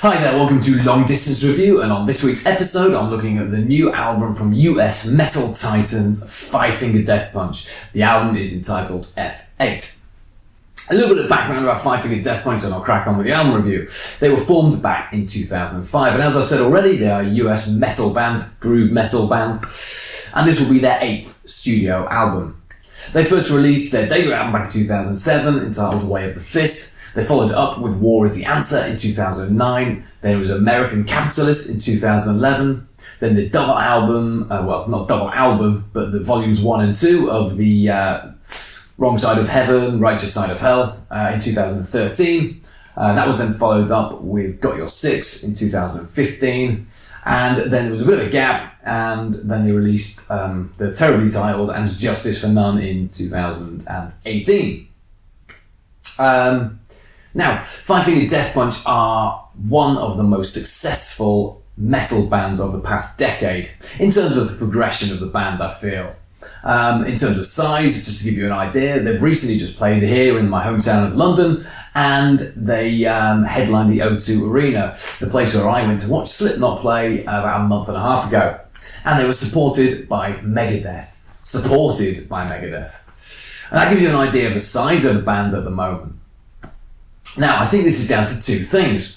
Hi there, welcome to Long Distance Review, and on this week's episode I'm looking at the new album from US metal titans Five Finger Death Punch. The album is entitled F8. A little bit of background about Five Finger Death Punch and I'll crack on with the album review. They were formed back in 2005, and as I said already, they are a US metal band, groove metal band, and this will be their 8th studio album. They first released their debut album back in 2007 entitled Way of the Fist. They followed it up with War is the Answer in 2009. There was American Capitalist in 2011. Then the double album, not double album, but the volumes 1 and 2 of the Wrong Side of Heaven, Righteous Side of Hell in 2013. That was then followed up with Got Your Six in 2015. And then there was a bit of a gap, and then they released the terribly titled And Justice for None in 2018. Now, Five Finger Death Punch are one of the most successful metal bands of the past decade, in terms of the progression of the band, I feel. In terms of size, just to give you an idea, they've recently just played here in my hometown of London, and they headlined the O2 Arena, the place where I went to watch Slipknot play about a month and a half ago. And they were supported by Megadeth. And that gives you an idea of the size of the band at the moment. Now, I think this is down to two things.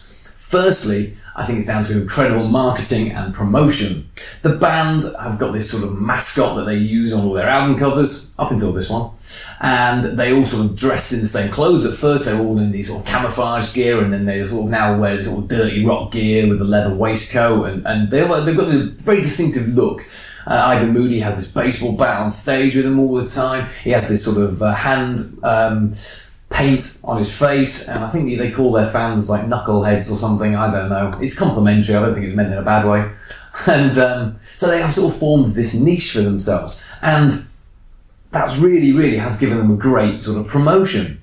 Firstly, I think it's down to incredible marketing and promotion. The band have got this sort of mascot that they use on all their album covers, up until this one, and they all sort of dressed in the same clothes. At first they were all in these sort of camouflage gear, and then they sort of now wear this sort of dirty rock gear with a leather waistcoat, and they've got a very distinctive look. Ivan Moody has this baseball bat on stage with him all the time. He has this sort of hand paint on his face, and I think they call their fans like knuckleheads or something, I don't know. It's complimentary, I don't think it's meant in a bad way. And so they have sort of formed this niche for themselves, and that's really has given them a great sort of promotion.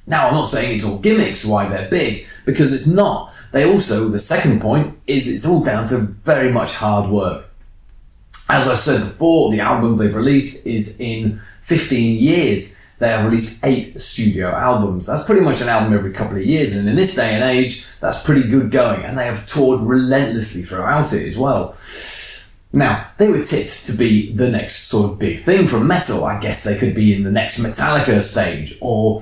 Now, I'm not saying it's all gimmicks why they're big, because it's not. They also, the second point, is it's all down to very much hard work. As I said before, the album they've released is in 15 years. They have released 8 studio albums. That's pretty much an album every couple of years, and in this day and age, that's pretty good going, and they have toured relentlessly throughout it as well. Now, they were tipped to be the next sort of big thing from metal. I guess they could be in the next Metallica stage, or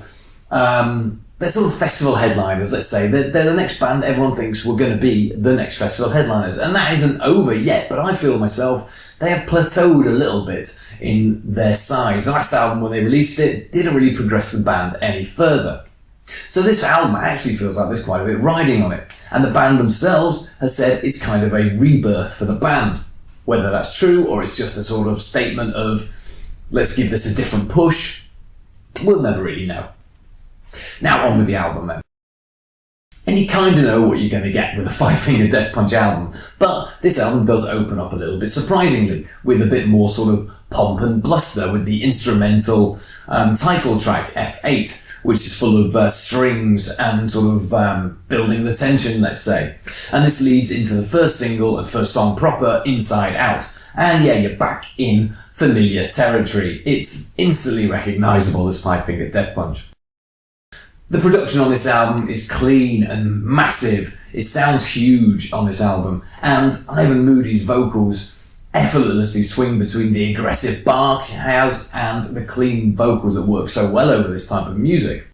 they're sort of festival headliners, let's say. They're the next band everyone thinks were going to be the next festival headliners, and that isn't over yet, but I feel myself they have plateaued a little bit in their size. The last album, when they released it, didn't really progress the band any further. So this album actually feels like there's quite a bit riding on it. And the band themselves has said it's kind of a rebirth for the band. Whether that's true or it's just a sort of statement of, let's give this a different push, we'll never really know. Now on with the album then. And you kind of know what you're going to get with a Five Finger Death Punch album, but this album does open up a little bit surprisingly, with a bit more sort of pomp and bluster with the instrumental title track, F8, which is full of strings and sort of building the tension, let's say. And this leads into the first single and first song proper, Inside Out. And yeah, you're back in familiar territory. It's instantly recognisable as Five Finger Death Punch. The production on this album is clean and massive. It sounds huge on this album, and Ivan Moody's vocals effortlessly swing between the aggressive bark he has and the clean vocals that work so well over this type of music.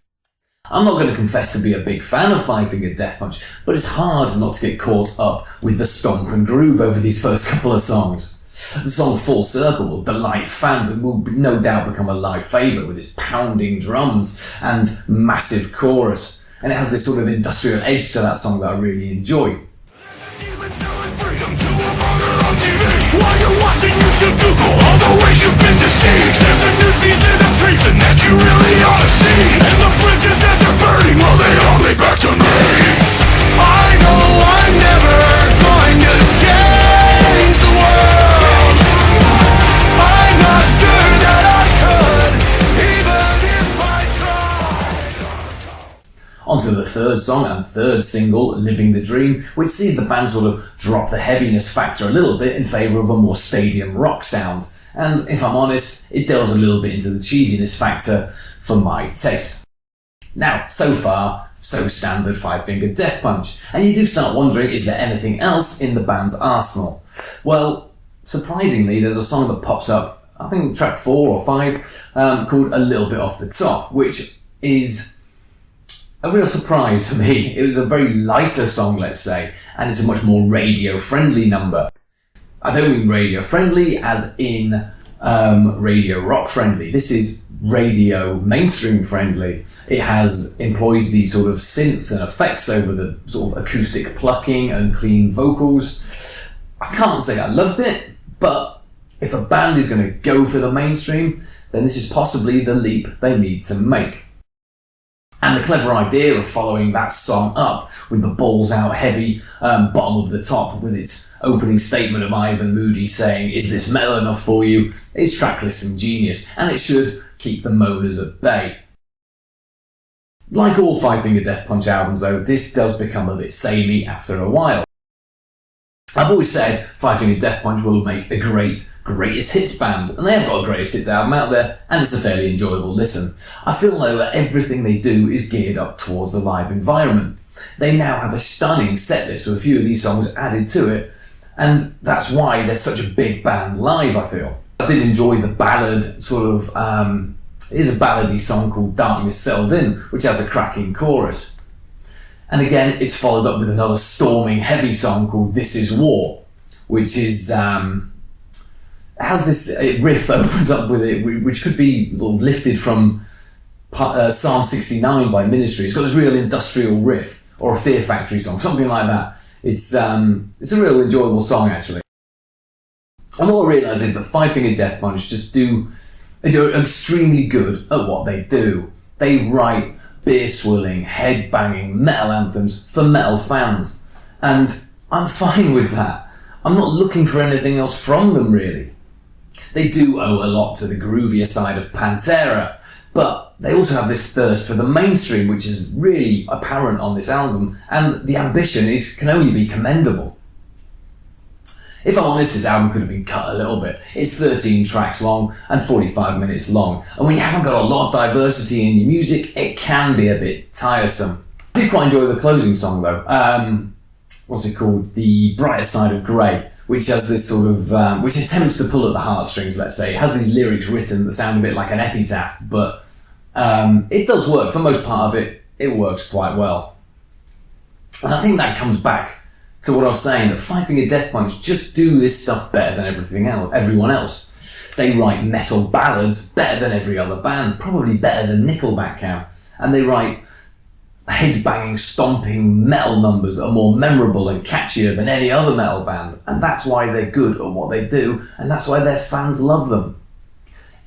I'm not going to confess to be a big fan of Five Finger Death Punch, but it's hard not to get caught up with the stomp and groove over these first couple of songs. The song Full Circle will delight fans and will no doubt become a live favourite with its pounding drums and massive chorus. And it has this sort of industrial edge to that song that I really enjoy. While you're watching, you should Google all the ways you've been deceived. There's a new season of treason that you really ought to see. And the bridges that they're burning, well, they all lead back to me. I know I'm never going to change the world. I'm not sure that I could, even if I tried. On to the third song and third single, Living the Dream, which sees the band sort of drop the heaviness factor a little bit in favour of a more stadium rock sound. And if I'm honest, it delves a little bit into the cheesiness factor for my taste. Now, so far, So standard Five Finger Death Punch. And you do start wondering, is there anything else in the band's arsenal? Well, surprisingly, there's a song that pops up, I think track 4 or 5, called A Little Bit Off the Top, which is a real surprise for me. It was a very lighter song, let's say, and it's a much more radio-friendly number. I don't mean radio-friendly as in radio rock-friendly. This is radio mainstream-friendly. It employs these sort of synths and effects over the sort of acoustic plucking and clean vocals. I can't say I loved it, but if a band is going to go for the mainstream, then this is possibly the leap they need to make. And the clever idea of following that song up with the balls out heavy bottom of the top with its opening statement of Ivan Moody saying, "Is this metal enough for you?" is track listing genius, and it should keep the moaners at bay. Like all Five Finger Death Punch albums though, this does become a bit samey after a while. I've always said Five Finger Death Punch will make a great greatest hits band, and they have got a greatest hits album out there, and it's a fairly enjoyable listen. I feel though that everything they do is geared up towards the live environment. They now have a stunning set list with a few of these songs added to it, and that's why they're such a big band live, I feel. I did enjoy the ballad sort of, it is a ballady song called Darkness Settled In, which has a cracking chorus. And again, it's followed up with another storming, heavy song called This Is War, which is has this riff that opens up with it, which could be lifted from Psalm 69 by Ministry. It's got this real industrial riff, or a Fear Factory song, something like that. It's a real enjoyable song, actually. And what I realise is that Five Finger Death Punch just do extremely good at what they do. They write beer-swilling, head-banging metal anthems for metal fans. And I'm fine with that. I'm not looking for anything else from them, really. They do owe a lot to the groovier side of Pantera, but they also have this thirst for the mainstream, which is really apparent on this album, and the ambition can only be commendable. If I'm honest, this album could have been cut a little bit. It's 13 tracks long and 45 minutes long, and when you haven't got a lot of diversity in your music, it can be a bit tiresome. I did quite enjoy the closing song though. What's it called? The Brighter Side of Grey, which has this sort of, which attempts to pull at the heartstrings, let's say. It has these lyrics written that sound a bit like an epitaph, but it does work. For most part of it, it works quite well. And I think that comes back to what I was saying, that Five Finger Death Punch just do this stuff better than everyone else. They write metal ballads better than every other band, probably better than Nickelback can. And they write head-banging, stomping metal numbers that are more memorable and catchier than any other metal band. And that's why they're good at what they do, and that's why their fans love them.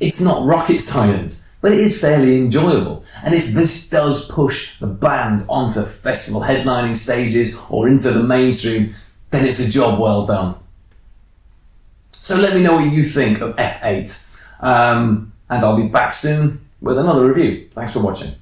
It's not rocket science, but it is fairly enjoyable. And if this does push the band onto festival headlining stages or into the mainstream, then it's a job well done. So let me know what you think of F8. And I'll be back soon with another review. Thanks for watching.